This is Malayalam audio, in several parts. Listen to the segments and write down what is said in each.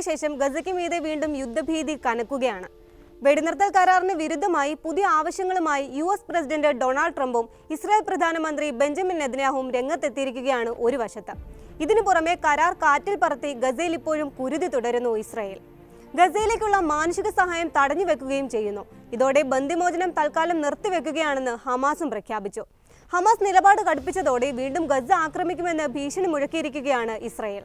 ആക്രമണത്തിന് ശേഷം ഗസയ്ക്ക് മീതെ വീണ്ടും യുദ്ധഭീതി കനക്കുകയാണ്. വെടിനിർത്തൽ കരാറിന് വിരുദ്ധമായി പുതിയ ആവശ്യങ്ങളുമായി US പ്രസിഡന്റ് ഡൊണാൾഡ് ട്രംപും ഇസ്രായേൽ പ്രധാനമന്ത്രി ബെഞ്ചമിൻ നെതന്യാഹുവും രംഗത്തെത്തിയിരിക്കുകയാണ് ഒരു വശത്ത്. ഇതിനു പുറമെ കരാർ കാറ്റിൽ പറത്തി ഗസയിൽ ഇപ്പോഴും കുരുതി തുടരുന്നു ഇസ്രായേൽ. ഗസയിലേക്കുള്ള മാനുഷിക സഹായം തടഞ്ഞു വെക്കുകയും ചെയ്യുന്നു. ഇതോടെ ബന്ദിമോചനം തൽക്കാലം നിർത്തിവെക്കുകയാണെന്ന് ഹമാസും പ്രഖ്യാപിച്ചു. ഹമാസ് നിലപാട് കടുപ്പിച്ചതോടെ വീണ്ടും ഗസ ആക്രമിക്കുമെന്ന് ഭീഷണി മുഴക്കിയിരിക്കുകയാണ് ഇസ്രായേൽ.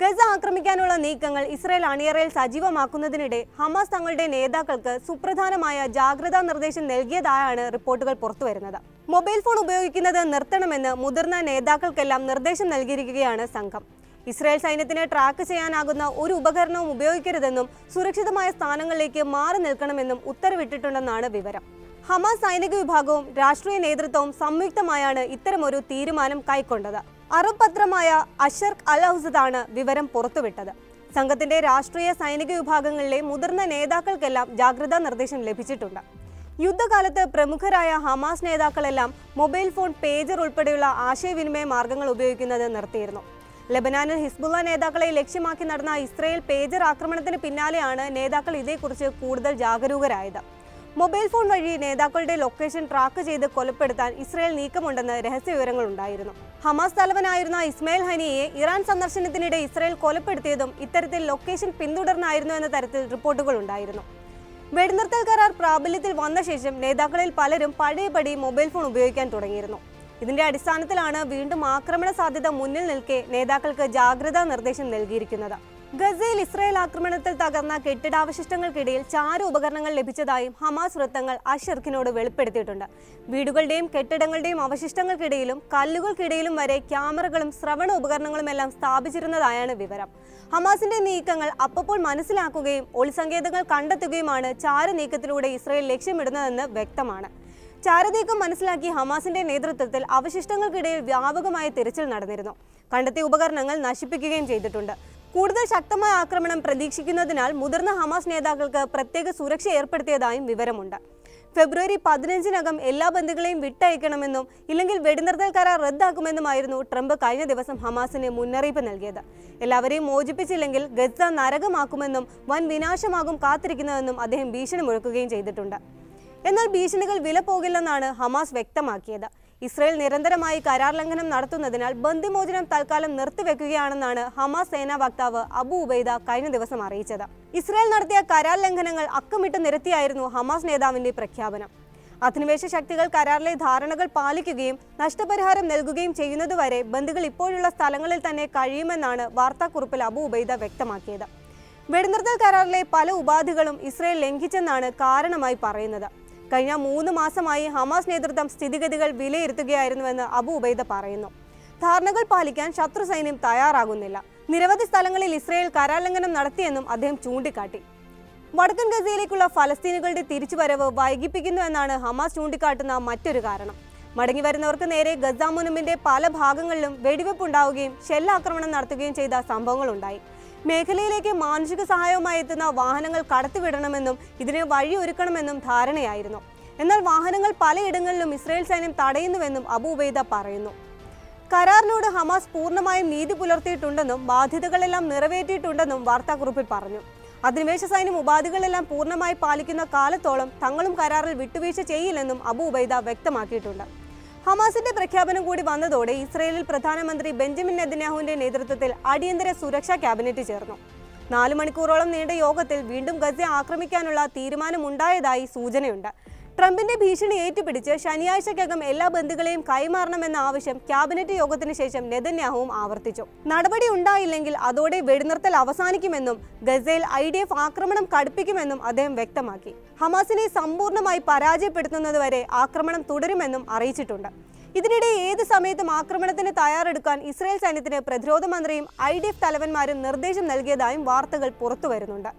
ഗസ ആക്രമിക്കാനുള്ള നീക്കങ്ങൾ ഇസ്രായേൽ അണിയറയിൽ സജീവമാക്കുന്നതിനിടെ ഹമാസ് തങ്ങളുടെ നേതാക്കൾക്ക് സുപ്രധാനമായ ജാഗ്രതാ നിർദ്ദേശം നൽകിയതായാണ് റിപ്പോർട്ടുകൾ പുറത്തുവരുന്നത്. മൊബൈൽ ഫോൺ ഉപയോഗിക്കുന്നത് നിർത്തണമെന്ന് മുതിർന്ന നേതാക്കൾക്കെല്ലാം നിർദ്ദേശം നൽകിയിരിക്കുകയാണ് സംഘം. ഇസ്രായേൽ സൈന്യത്തിന് ട്രാക്ക് ചെയ്യാനാകുന്ന ഒരു ഉപകരണവും ഉപയോഗിക്കരുതെന്നും സുരക്ഷിതമായ സ്ഥാനങ്ങളിലേക്ക് മാറി നിൽക്കണമെന്നും ഉത്തരവിട്ടിട്ടുണ്ടെന്നാണ് വിവരം. ഹമാസ് സൈനിക വിഭാഗവും രാഷ്ട്രീയ നേതൃത്വവും സംയുക്തമായാണ് ഇത്തരമൊരു തീരുമാനം കൈക്കൊണ്ടത്. അറബ് പത്രമായ അഷർക്ക് അൽ ഔസദാണ് വിവരം പുറത്തുവിട്ടത്. സംഘത്തിന്റെ രാഷ്ട്രീയ സൈനിക വിഭാഗങ്ങളിലെ മുതിർന്ന നേതാക്കൾക്കെല്ലാം ജാഗ്രതാ നിർദ്ദേശം ലഭിച്ചിട്ടുണ്ട്. യുദ്ധകാലത്ത് പ്രമുഖരായ ഹമാസ് നേതാക്കളെല്ലാം മൊബൈൽ ഫോൺ, പേജർ ഉൾപ്പെടെയുള്ള ആശയവിനിമയ മാർഗങ്ങൾ ഉപയോഗിക്കുന്നത് നിർത്തിയിരുന്നു. ലെബനാനിൽ ഹിസ്ബുള്ള നേതാക്കളെ ലക്ഷ്യമാക്കി നടന്ന ഇസ്രായേൽ പേജർ ആക്രമണത്തിന് പിന്നാലെയാണ് നേതാക്കൾ ഇതേക്കുറിച്ച് കൂടുതൽ ജാഗരൂകരായത്. മൊബൈൽ ഫോൺ വഴി നേതാക്കളുടെ ലൊക്കേഷൻ ട്രാക്ക് ചെയ്ത് കൊലപ്പെടുത്താൻ ഇസ്രായേൽ നീക്കമുണ്ടെന്ന് രഹസ്യ വിവരങ്ങൾ ഉണ്ടായിരുന്നു. ഹമാസ് തലവനായിരുന്ന ഇസ്മായിൽ ഹനിയെ ഇറാൻ സന്ദർശനത്തിനിടെ ഇസ്രായേൽ കൊലപ്പെടുത്തിയതും ഇത്തരത്തിൽ ലൊക്കേഷൻ പിന്തുടർന്നായിരുന്നു എന്ന തരത്തിൽ റിപ്പോർട്ടുകൾ ഉണ്ടായിരുന്നു. വെടിനിർത്തൽ കരാർ പ്രാബല്യത്തിൽ വന്ന ശേഷം നേതാക്കളിൽ പലരും പഴയപടി മൊബൈൽ ഫോൺ ഉപയോഗിക്കാൻ തുടങ്ങിയിരുന്നു. ഇതിന്റെ അടിസ്ഥാനത്തിലാണ് വീണ്ടും ആക്രമണ സാധ്യത മുന്നിൽ നിൽക്കെ നേതാക്കൾക്ക് ജാഗ്രതാ നിർദ്ദേശം നൽകിയിരിക്കുന്നത്. ഗസയിൽ ഇസ്രായേൽ ആക്രമണത്തിൽ തകർന്ന കെട്ടിടാവശിഷ്ടങ്ങൾക്കിടയിൽ ചാര ഉപകരണങ്ങൾ ലഭിച്ചതായും ഹമാസ് വൃത്തങ്ങൾ അഷർക്കിനോട് വെളിപ്പെടുത്തിയിട്ടുണ്ട്. വീടുകളുടെയും കെട്ടിടങ്ങളുടെയും അവശിഷ്ടങ്ങൾക്കിടയിലും കല്ലുകൾക്കിടയിലും വരെ ക്യാമറകളും ശ്രവണ ഉപകരണങ്ങളും എല്ലാം സ്ഥാപിച്ചിരുന്നതായാണ് വിവരം. ഹമാസിന്റെ നീക്കങ്ങൾ അപ്പോൾ മനസ്സിലാക്കുകയും ഒളിസങ്കേതങ്ങൾ കണ്ടെത്തുകയുമാണ് ചാര നീക്കത്തിലൂടെ ഇസ്രായേൽ ലക്ഷ്യമിടുന്നതെന്ന് വ്യക്തമാണ്. ചാരനീക്കം മനസ്സിലാക്കി ഹമാസിന്റെ നേതൃത്വത്തിൽ അവശിഷ്ടങ്ങൾക്കിടയിൽ വ്യാപകമായ തിരച്ചിൽ നടന്നിരുന്നു. കണ്ടെത്തിയ ഉപകരണങ്ങൾ നശിപ്പിക്കുകയും ചെയ്തിട്ടുണ്ട്. കൂടുതൽ ശക്തമായ ആക്രമണം പ്രതീക്ഷിക്കുന്നതിനാൽ മുതിർന്ന ഹമാസ് നേതാക്കൾക്ക് പ്രത്യേക സുരക്ഷ ഏർപ്പെടുത്തിയതായും വിവരമുണ്ട്. ഫെബ്രുവരി 15-നകം എല്ലാ ബന്ദികളെയും വിട്ടയക്കണമെന്നും ഇല്ലെങ്കിൽ വെടിനിർത്തൽ കരാർ റദ്ദാക്കുമെന്നുമായിരുന്നു ട്രംപ് കഴിഞ്ഞ ദിവസം ഹമാസിന് മുന്നറിയിപ്പ് നൽകിയത്. എല്ലാവരെയും മോചിപ്പിച്ചില്ലെങ്കിൽ ഗസ നരകമാക്കുമെന്നും വൻ വിനാശമാകും കാത്തിരിക്കുന്നതെന്നും അദ്ദേഹം ഭീഷണി മുഴക്കുകയും ചെയ്തിട്ടുണ്ട്. എന്നാൽ ഭീഷണികൾ വില പോകില്ലെന്നാണ് ഹമാസ് വ്യക്തമാക്കിയത്. ഇസ്രായേൽ നിരന്തരമായി കരാർ ലംഘനം നടത്തുന്നതിനാൽ ബന്ദിമോചനം തൽക്കാലം നിർത്തിവെക്കുകയാണെന്നാണ് ഹമാസ് സേനാ വക്താവ് അബു ഉബൈദ കഴിഞ്ഞ ദിവസം അറിയിച്ചത്. ഇസ്രായേൽ നടത്തിയ കരാർ ലംഘനങ്ങൾ അക്കമിട്ട് നിരത്തിയായിരുന്നു ഹമാസ് നേതാവിന്റെ പ്രഖ്യാപനം. അധിനിവേശ ശക്തികൾ കരാറിലെ ധാരണകൾ പാലിക്കുകയും നഷ്ടപരിഹാരം നൽകുകയും ചെയ്യുന്നതുവരെ ബന്ദികൾ ഇപ്പോഴുള്ള സ്ഥലങ്ങളിൽ തന്നെ കഴിയുമെന്നാണ് വാർത്താക്കുറിപ്പിൽ അബു ഉബൈദ വ്യക്തമാക്കിയത്. വെടിനിർത്തൽ കരാറിലെ പല ഉപാധികളും ഇസ്രായേൽ ലംഘിച്ചെന്നാണ് കാരണമായി പറയുന്നത്. കഴിഞ്ഞ 3 മാസമായി ഹമാസ് നേതൃത്വം സ്ഥിതിഗതികൾ വിലയിരുത്തുകയായിരുന്നുവെന്ന് അബു ഉബൈദ പറയുന്നു. ധാരണകൾ പാലിക്കാൻ ശത്രു സൈന്യം തയ്യാറാകുന്നില്ല. നിരവധി സ്ഥലങ്ങളിൽ ഇസ്രായേൽ കരാർലംഘനം നടത്തിയെന്നും അദ്ദേഹം ചൂണ്ടിക്കാട്ടി. വടക്കൻ ഗസയിലേക്കുള്ള ഫലസ്തീനുകളുടെ തിരിച്ചുവരവ് വൈകിപ്പിക്കുന്നു എന്നാണ് ഹമാസ് ചൂണ്ടിക്കാട്ടുന്ന മറ്റൊരു കാരണം. മടങ്ങി വരുന്നവർക്ക് നേരെ ഗസ മുനമ്പിന്റെ പല ഭാഗങ്ങളിലും വെടിവെപ്പ് ഉണ്ടാവുകയും ഷെല്ലാക്രമണം നടത്തുകയും ചെയ്ത സംഭവങ്ങളുണ്ടായി. മേഖലയിലേക്ക് മാനുഷിക സഹായവുമായി എത്തുന്ന വാഹനങ്ങൾ കടത്തിവിടണമെന്നും ഇതിന് വഴിയൊരുക്കണമെന്നും ധാരണയായിരുന്നു. എന്നാൽ വാഹനങ്ങൾ പലയിടങ്ങളിലും ഇസ്രായേൽ സൈന്യം തടയുന്നുവെന്നും അബു ഉബൈദ പറയുന്നു. കരാറിനോട് ഹമാസ് പൂർണ്ണമായും നീതി പുലർത്തിയിട്ടുണ്ടെന്നും ബാധ്യതകളെല്ലാം നിറവേറ്റിയിട്ടുണ്ടെന്നും വാർത്താക്കുറിപ്പിൽ പറഞ്ഞു. അധിനിവേശ സൈന്യം ഉപാധികളെല്ലാം പൂർണ്ണമായി പാലിക്കുന്ന കാലത്തോളം തങ്ങളും കരാറിൽ വിട്ടുവീഴ്ച ചെയ്യില്ലെന്നും അബു ഉബൈദ വ്യക്തമാക്കിയിട്ടുണ്ട്. ഹമാസിന്റെ പ്രഖ്യാപനം കൂടി വന്നതോടെ ഇസ്രായേലിൽ പ്രധാനമന്ത്രി ബെഞ്ചമിൻ നെതന്യാഹുവിന്റെ നേതൃത്വത്തിൽ അടിയന്തര സുരക്ഷാ ക്യാബിനറ്റ് ചേർന്നു. 4 മണിക്കൂറോളം നീണ്ട യോഗത്തിൽ വീണ്ടും ഗസ ആക്രമിക്കാനുള്ള തീരുമാനമുണ്ടായതായി സൂചനയുണ്ട്. ട്രംപിന്റെ ഭീഷണി ഏറ്റുപിടിച്ച് ശനിയാഴ്ചക്കകം എല്ലാ ബന്ദികളെയും കൈമാറണമെന്ന ആവശ്യം ക്യാബിനറ്റ് യോഗത്തിന് ശേഷം നെതന്യാഹുവും ആവർത്തിച്ചു. നടപടി ഉണ്ടായില്ലെങ്കിൽ അതോടെ വെടിനിർത്തൽ അവസാനിക്കുമെന്നും ഗസയിൽ IDF ആക്രമണം കടുപ്പിക്കുമെന്നും അദ്ദേഹം വ്യക്തമാക്കി. ഹമാസിനെ സമ്പൂർണ്ണമായി പരാജയപ്പെടുത്തുന്നതുവരെ ആക്രമണം തുടരുമെന്നും അറിയിച്ചിട്ടുണ്ട്. ഇതിനിടെ ഏത് സമയത്തും ആക്രമണത്തിന് തയ്യാറെടുക്കാൻ ഇസ്രായേൽ സൈന്യത്തിന് പ്രതിരോധ മന്ത്രിയും IDF തലവന്മാരും നിർദ്ദേശം നൽകിയതായും വാർത്തകൾ പുറത്തുവരുന്നുണ്ട്.